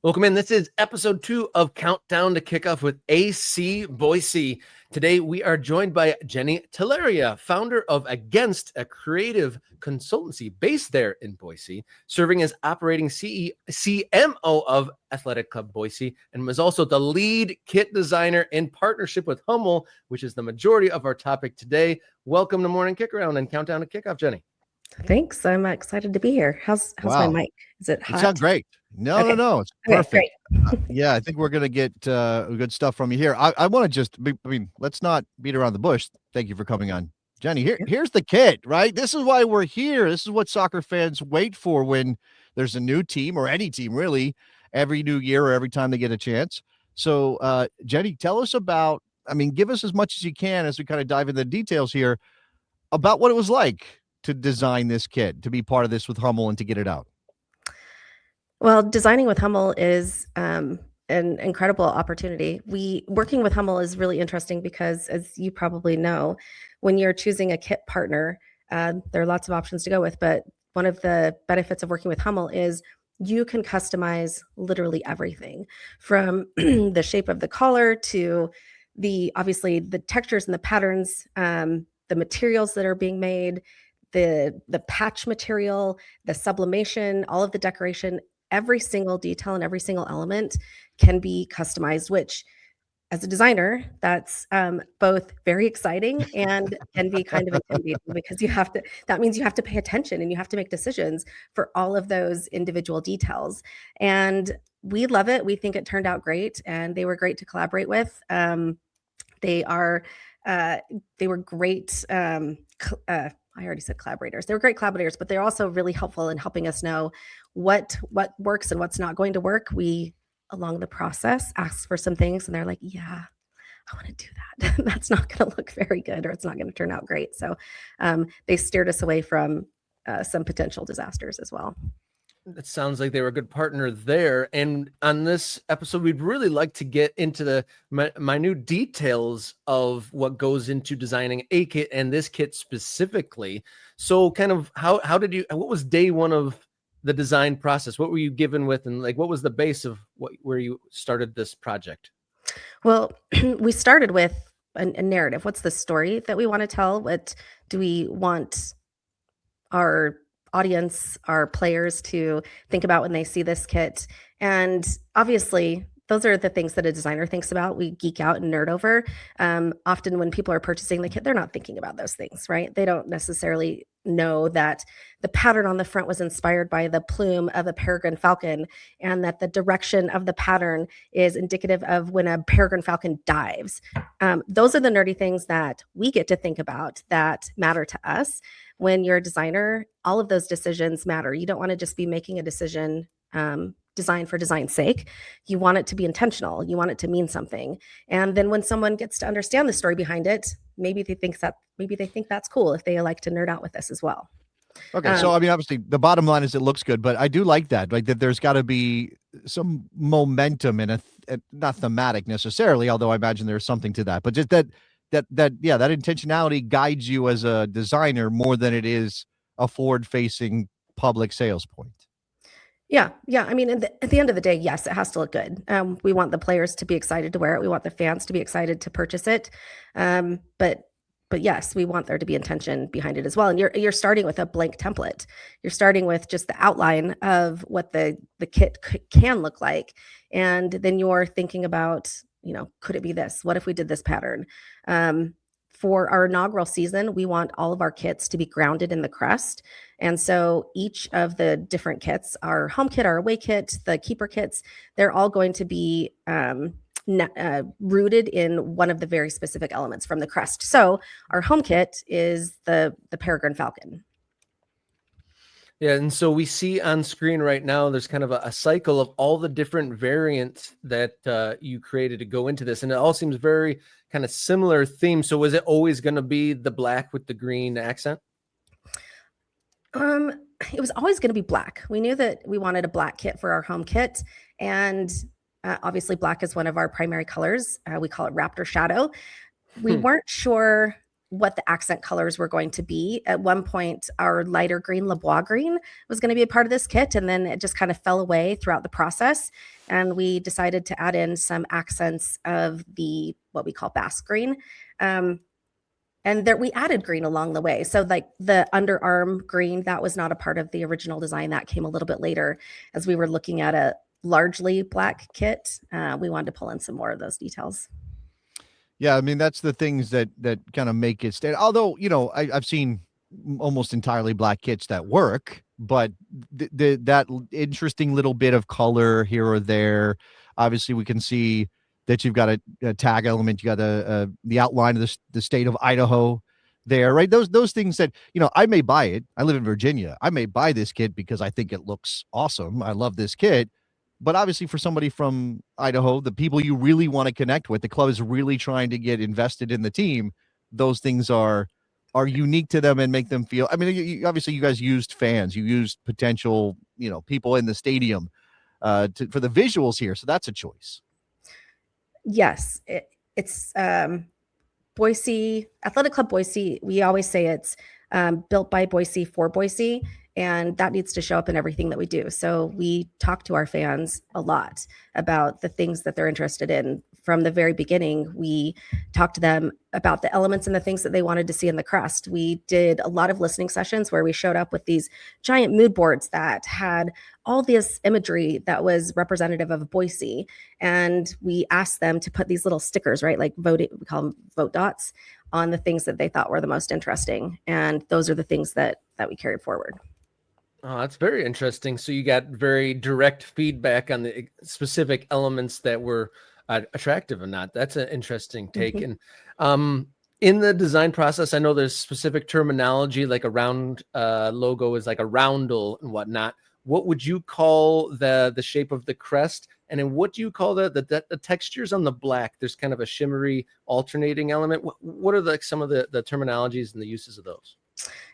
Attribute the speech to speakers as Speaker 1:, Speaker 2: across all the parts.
Speaker 1: Welcome in. This is episode 2 of Countdown to Kickoff with AC Boise. Today, we are joined by Jennie Telleria, founder of Against, a creative consultancy based there in Boise, serving as operating CMO of Athletic Club Boise, and was also the lead kit designer in partnership with Hummel, which is the majority of our topic today. Welcome to Morning Kickaround and Countdown to Kickoff, Jennie.
Speaker 2: Thanks. I'm excited to be here. How's my mic? Is it hot?
Speaker 3: You sound great. No. It's perfect. Yeah, I think we're going to get good stuff from you here. I want to let's not beat around the bush. Thank you for coming on, Jennie. Here's the kit, right? This is why we're here. This is what soccer fans wait for when there's a new team, or any team really, every new year or every time they get a chance. So, Jennie, tell us about, give us as much as you can as we kind of dive into the details here about what it was like to design this kit, to be part of this with Hummel and to get it out.
Speaker 2: Well, designing with Hummel is an incredible opportunity. Working with Hummel is really interesting because, as you probably know, when you're choosing a kit partner, there are lots of options to go with. But one of the benefits of working with Hummel is you can customize literally everything, from the shape of the collar to obviously the textures and the patterns, the materials that are being made, the patch material, the sublimation, all of the decoration. Every single detail and every single element can be customized, which, as a designer, that's both very exciting and can be kind of intimidating, because that means you have to pay attention and you have to make decisions for all of those individual details. And we love it. We think it turned out great, and they were great to collaborate with. They were great. I already said collaborators. They were great collaborators, but they're also really helpful in helping us know what works and what's not going to work. We, along the process, asked for some things, and they're like, yeah, I want to do that. That's not going to look very good, or it's not going to turn out great. So they steered us away from some potential disasters as well.
Speaker 1: It sounds like they were a good partner there. And on this episode, we'd really like to get into the minute details of what goes into designing a kit, and this kit specifically. So kind of what was day one of the design process? What were you given with, and what was the base of where you started this project?
Speaker 2: Well, we started with a narrative. What's the story that we want to tell? What do we want our audience, our players, to think about when they see this kit? And obviously, those are the things that a designer thinks about. We geek out and nerd over. Often when people are purchasing the kit, they're not thinking about those things, right? They don't necessarily know that the pattern on the front was inspired by the plume of a peregrine falcon, and that the direction of the pattern is indicative of when a peregrine falcon dives. Those are the nerdy things that we get to think about that matter to us. When you're a designer, all of those decisions matter. You don't want to just be making a decision design for design's sake. You want it to be intentional. You want it to mean something. And then when someone gets to understand the story behind it, maybe they think that's cool if they like to nerd out with this as well.
Speaker 3: Okay, so obviously the bottom line is it looks good, but I do like that there's got to be some momentum in not thematic necessarily, although I imagine there's something to that, but just that intentionality guides you as a designer more than it is a forward-facing public sales point.
Speaker 2: Yeah. At the end of the day, yes, it has to look good. We want the players to be excited to wear it. We want the fans to be excited to purchase it. But yes, we want there to be intention behind it as well. And you're starting with a blank template. You're starting with just the outline of what the kit can look like. And then you're thinking about, could it be this? What if we did this pattern? For our inaugural season, we want all of our kits to be grounded in the crest. And so each of the different kits, our home kit, our away kit, the keeper kits, they're all going to be rooted in one of the very specific elements from the crest. So our home kit is the peregrine falcon.
Speaker 1: Yeah, and so we see on screen right now, there's kind of a cycle of all the different variants that you created to go into this, and it all seems very kind of similar theme. So was it always going to be the black with the green accent?
Speaker 2: It was always going to be black. We knew that we wanted a black kit for our home kit, and obviously black is one of our primary colors. We call it Raptor Shadow. We weren't sure what the accent colors were going to be. At one point, our lighter green, LeBois green, was going to be a part of this kit, and then it just kind of fell away throughout the process. And we decided to add in some accents of what we call bass green. And there we added green along the way. So like the underarm green, that was not a part of the original design. That came a little bit later as we were looking at a largely black kit. We wanted to pull in some more of those details.
Speaker 3: Yeah, I mean, that's the things that kind of make it stand. Although, I've seen almost entirely black kits that work, but that interesting little bit of color here or there. Obviously, we can see that you've got a tag element. You got the outline of the state of Idaho there, right? Those things that, I may buy it. I live in Virginia. I may buy this kit because I think it looks awesome. I love this kit. But obviously for somebody from Idaho, the people you really want to connect with, the club is really trying to get invested in the team. Those things are unique to them and make them feel, I mean, obviously you guys used fans, you used potential, people in the stadium for the visuals here. So that's a choice.
Speaker 2: Yes. It's Boise, Athletic Club Boise. We always say it's built by Boise for Boise. And that needs to show up in everything that we do. So we talk to our fans a lot about the things that they're interested in. From the very beginning, we talked to them about the elements and the things that they wanted to see in the crest. We did a lot of listening sessions where we showed up with these giant mood boards that had all this imagery that was representative of Boise. And we asked them to put these little stickers, right? Like we call them vote dots, on the things that they thought were the most interesting. And those are the things that we carried forward.
Speaker 1: Oh, that's very interesting. So you got very direct feedback on the specific elements that were attractive or not. That's an interesting take.
Speaker 2: Mm-hmm.
Speaker 1: And in the design process, I know there's specific terminology, like a round logo is like a roundel and whatnot. What would you call the shape of the crest? And then what do you call the textures on the black? There's kind of a shimmery alternating element. What are some of the terminologies and the uses of those?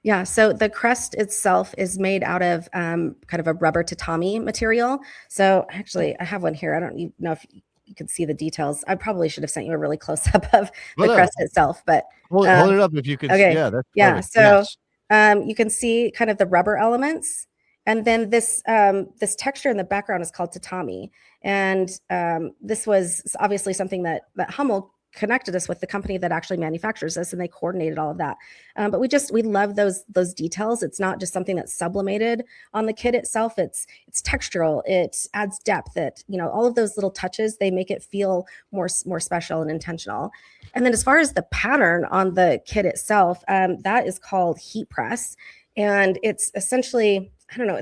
Speaker 2: Yeah, so the crest itself is made out of kind of a rubber tatami material. So actually, I have one here. I don't even know if you can see the details. I probably should have sent you a really close up of the crest itself, but
Speaker 3: hold it up if you could.
Speaker 2: Okay.
Speaker 3: Yeah, that's
Speaker 2: yeah.
Speaker 3: perfect.
Speaker 2: So
Speaker 3: Yes.
Speaker 2: You can see kind of the rubber elements, and then this texture in the background is called tatami. And this was obviously something that Hummel connected us with, the company that actually manufactures this, and they coordinated all of that. But we love those details. It's not just something that's sublimated on the kit itself. It's textural. It adds depth. All of those little touches, they make it feel more special and intentional. And then as far as the pattern on the kit itself, that is called heat press. And it's essentially, I don't know,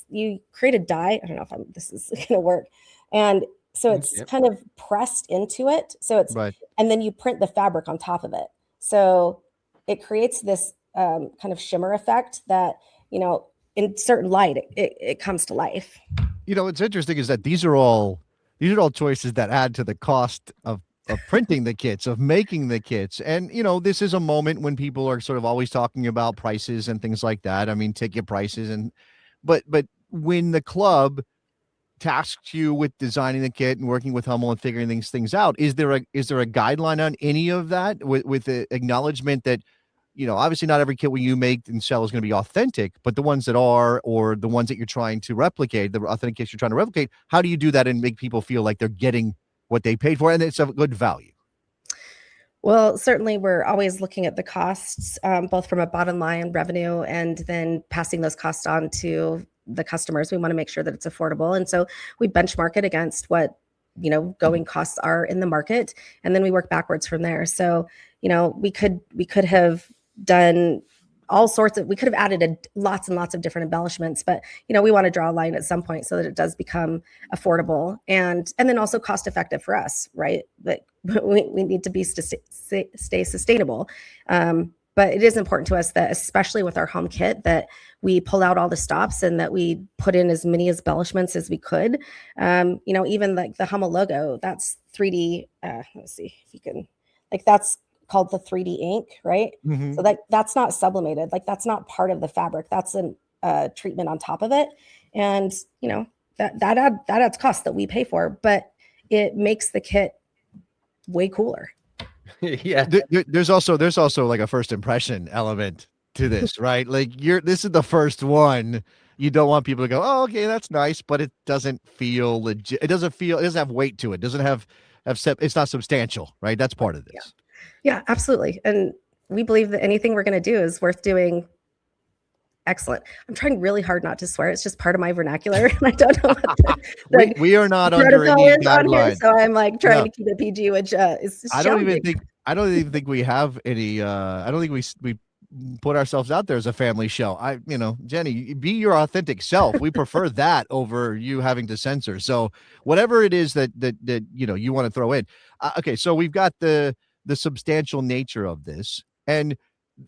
Speaker 2: you create a die. I don't know if this is going to work. And so it's kind of pressed into it. So it's right. And then you print the fabric on top of it. So it creates this kind of shimmer effect that, in certain light, it comes to life.
Speaker 3: What's interesting is that these are all choices that add to the cost of printing the kits, of making the kits. And, this is a moment when people are sort of always talking about prices and things like that. I mean, ticket prices but when the club tasked you with designing the kit and working with Hummel and figuring things out, is there a guideline on any of that with the acknowledgement that, obviously not every kit you make and sell is going to be authentic, but the ones that are, or the ones that you're trying to replicate, the authentic kits you're trying to replicate, how do you do that and make people feel like they're getting what they paid for and it's of good value?
Speaker 2: Well, certainly we're always looking at the costs, both from a bottom line revenue and then passing those costs on to the customers. We want to make sure that it's affordable. And so we benchmark it against what, going costs are in the market. And then we work backwards from there. So, we could have done all sorts of, we could have added lots and lots of different embellishments, but, we want to draw a line at some point so that it does become affordable and then also cost effective for us, right? But we need to stay sustainable. But it is important to us that, especially with our home kit, that we pull out all the stops and that we put in as many embellishments as we could. Even like the Hummel logo, that's 3D. Let's see if you can, that's called the 3D ink, right? Mm-hmm. So that's not sublimated. That's not part of the fabric. That's a treatment on top of it. And, that adds cost that we pay for, but it makes the kit way cooler.
Speaker 1: Yeah.
Speaker 3: There's also like a first impression element to this, right? Like this is the first one. You don't want people to go, oh, okay, that's nice, but it doesn't feel legit. It doesn't have weight to it. It doesn't have it's not substantial, right? That's part of this.
Speaker 2: Yeah, absolutely. And we believe that anything we're going to do is worth doing. Excellent. I'm trying really hard not to swear. It's just part of my vernacular. And I don't know what
Speaker 3: we are not under any guidelines.
Speaker 2: So I'm like trying to keep it PG, which is
Speaker 3: I don't even think we have any. I don't think we put ourselves out there as a family show. Jennie, be your authentic self. We prefer that over you having to censor. So whatever it is that you want to throw in. Okay, so we've got the substantial nature of this, and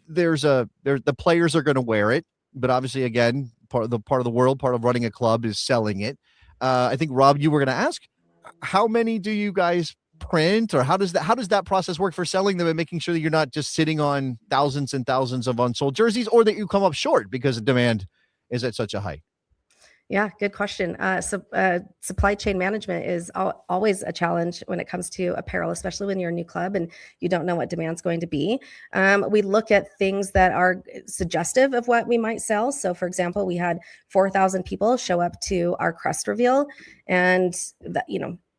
Speaker 3: the players are going to wear it. But obviously, again, part of the world, part of running a club is selling it. I think, Rob, you were going to ask, how many do you guys print, or how does that process work for selling them and making sure that you're not just sitting on thousands and thousands of unsold jerseys, or that you come up short because the demand is at such a height?
Speaker 2: Yeah, good question. Supply chain management is always a challenge when it comes to apparel, especially when you're a new club and you don't know what demand's going to be. We look at things that are suggestive of what we might sell. So, for example, we had 4,000 people show up to our crest reveal, and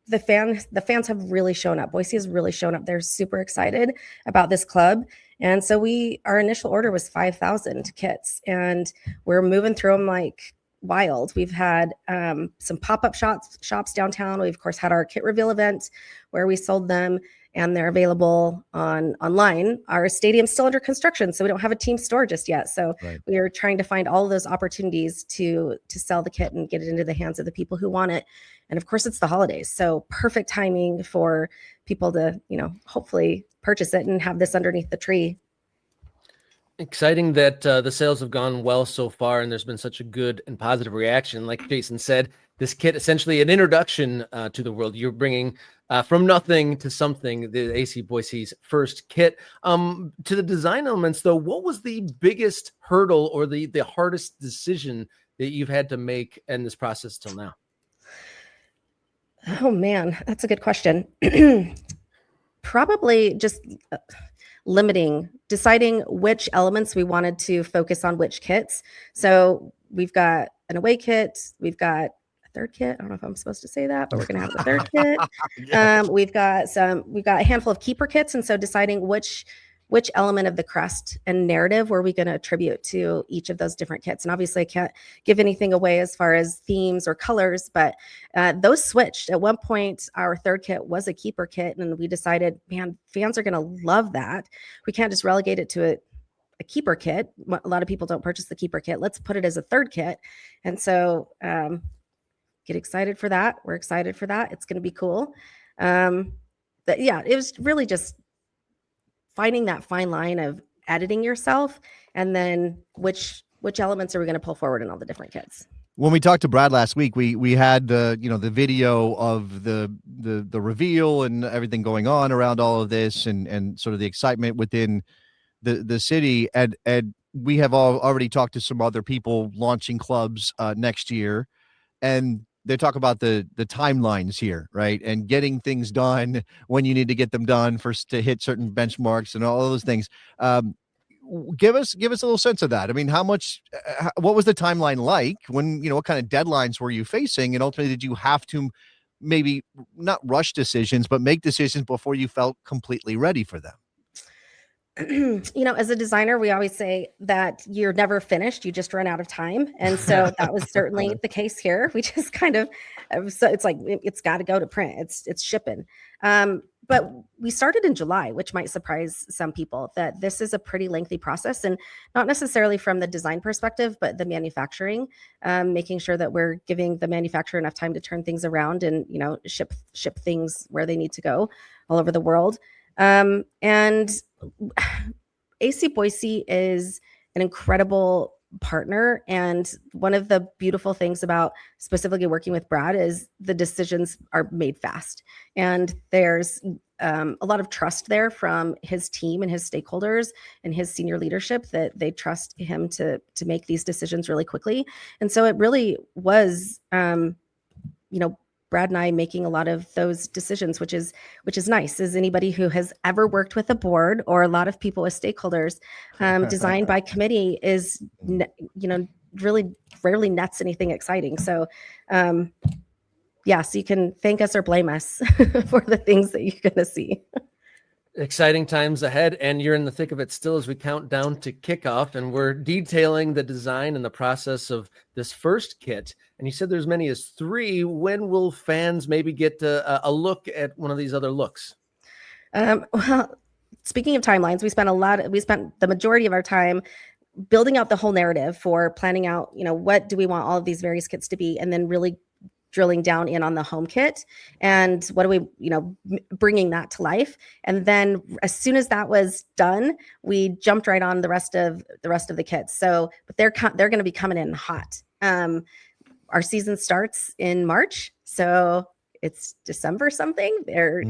Speaker 2: the fans have really shown up. Boise has really shown up. They're super excited about this club. And so our initial order was 5,000 kits, and we're moving through them like wild. We've had some pop-up shops downtown. We of course had our kit reveal event where we sold them, and they're available online. Our stadium's still under construction, so we don't have a team store just yet. So we are trying to find all of those opportunities to sell the kit and get it into the hands of the people who want it. And of course, it's the holidays, so perfect timing for people to hopefully purchase it and have this underneath the tree.
Speaker 1: Exciting that the sales have gone well so far, and there's been such a good and positive reaction. Like Jason said, this kit essentially an introduction to the world. You're bringing from nothing to something, the AC Boise's first kit. To the design elements, though, what was the biggest hurdle or the hardest decision that you've had to make in this process till now?
Speaker 2: Oh man, that's a good question. Probably just deciding which elements we wanted to focus on, which kits. So we've got an away kit, we've got a third kit. I don't know if I'm supposed to say that, but we're going to have a third kit. Yes. We've got a handful of keeper kits. And so deciding which element of the crest and narrative were we going to attribute to each of those different kits. And obviously I can't give anything away as far as themes or colors, but those switched. At one point, our third kit was a keeper kit, and we decided, man, fans are going to love that. We can't just relegate it to a keeper kit. A lot of people don't purchase the keeper kit. Let's put it as a third kit. And so get excited for that. We're excited for that. It's going to be cool. But yeah, it was really just finding that fine line of editing yourself, and then which elements are we going to pull forward in all the different kits.
Speaker 3: When we talked to Brad last week, we had the video of the reveal and everything going on around all of this, and sort of the excitement within the city, and we have already talked to some other people launching clubs next year, and they talk about the timelines here, right? And getting things done when you need to get them done to hit certain benchmarks and all of those things. Give us a little sense of that. I mean, what was the timeline like when, what kind of deadlines were you facing? And ultimately, did you have to maybe not rush decisions, but make decisions before you felt completely ready for them?
Speaker 2: As a designer, we always say that you're never finished, you just run out of time. And so that was certainly the case here. We just it's like, it's got to go to print. It's shipping. But we started in July, which might surprise some people, that this is a pretty lengthy process, and not necessarily from the design perspective, but the manufacturing, making sure that we're giving the manufacturer enough time to turn things around and, ship things where they need to go all over the world. And AC Boise is an incredible partner. And one of the beautiful things about specifically working with Brad is the decisions are made fast. And there's a lot of trust there from his team and his stakeholders and his senior leadership, that they trust him to make these decisions really quickly. And so it really was, Brad and I making a lot of those decisions, which is nice. As anybody who has ever worked with a board or a lot of people with stakeholders, design by committee is, really rarely nets anything exciting. So, so you can thank us or blame us for the things that you're going to see.
Speaker 1: Exciting times ahead, and you're in the thick of it still as we count down to kickoff, and we're detailing the design and the process of this first kit. And you said there's many as 3. When will fans maybe get a look at one of these other looks?
Speaker 2: Well, speaking of timelines, we spent the majority of our time building out the whole narrative for planning out, what do we want all of these various kits to be, and then really drilling down in on the home kit and what do we, bringing that to life. And then as soon as that was done, we jumped right on the rest of the kits. So, but they're going to be coming in hot. Our season starts in March, so it's December something. They're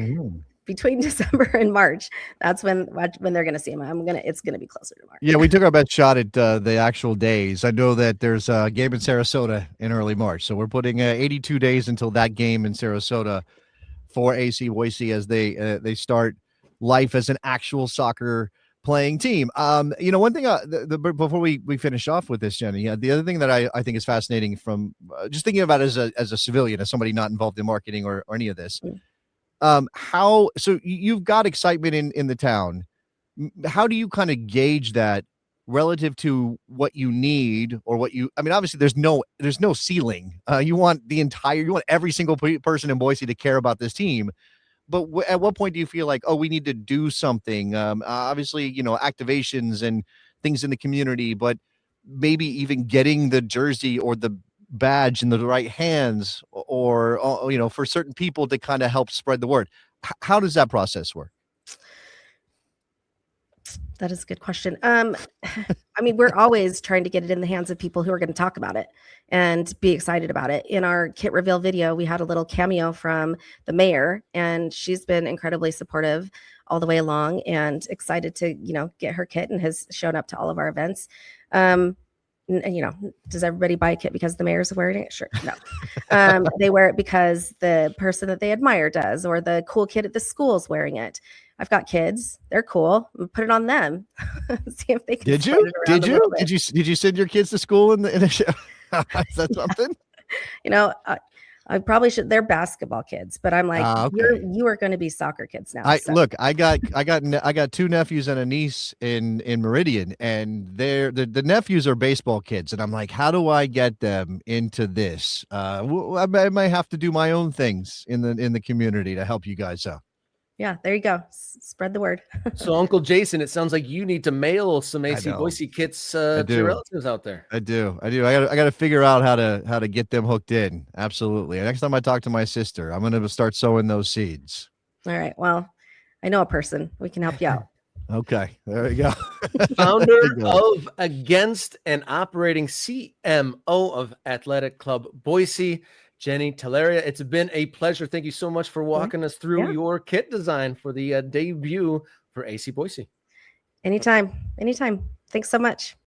Speaker 2: between December and March. That's when they're going to see them. It's going to be closer to March.
Speaker 3: Yeah, we took our best shot at the actual days. I know that there's a game in Sarasota in early March, so we're putting 82 days until that game in Sarasota for AC Boise as they start life as an actual soccer playing team. One thing before we finish off with this, Jennie, the other thing that I think is fascinating from just thinking about it as a civilian, as somebody not involved in marketing or any of this. So you've got excitement in the town. How do you kind of gauge that relative to what you need or obviously there's no ceiling. You want every single person in Boise to care about this team. But at what point do you feel like, we need to do something? Obviously, activations and things in the community, but maybe even getting the jersey or the badge in the right hands or for certain people to kind of help spread the word. How does that process work?
Speaker 2: That is a good question. We're always trying to get it in the hands of people who are going to talk about it and be excited about it. In our kit reveal video, we had a little cameo from the mayor, and she's been incredibly supportive all the way along and excited to, get her kit and has shown up to all of our events. Does everybody buy a kit because the mayor's wearing it? Sure. No. They wear it because the person that they admire does, or the cool kid at the school's wearing it. I've got kids. They're cool. Put it on them. See if they can.
Speaker 3: Did you send your kids to school in a show? Is that something?
Speaker 2: I probably should. They're basketball kids, but I'm like, okay. You are going to be soccer kids now.
Speaker 3: Look, I got 2 nephews and a niece in Meridian, and the nephews are baseball kids, and I'm like, how do I get them into this? I might have to do my own things in the community to help you guys out.
Speaker 2: Yeah, there you go. Spread the word.
Speaker 1: So, Uncle Jason, it sounds like you need to mail some AC Boise kits to your relatives out there.
Speaker 3: I do. I got to figure out how to get them hooked in. Absolutely. Next time I talk to my sister, I'm going to start sowing those seeds.
Speaker 2: All right. Well, I know a person. We can help you out.
Speaker 3: Okay, there we go.
Speaker 1: Founder of Against and operating CMO of Athletic Club Boise, Jennie Telleria. It's been a pleasure. Thank you so much for walking us through your kit design for the debut for AC Boise.
Speaker 2: Anytime. Thanks so much.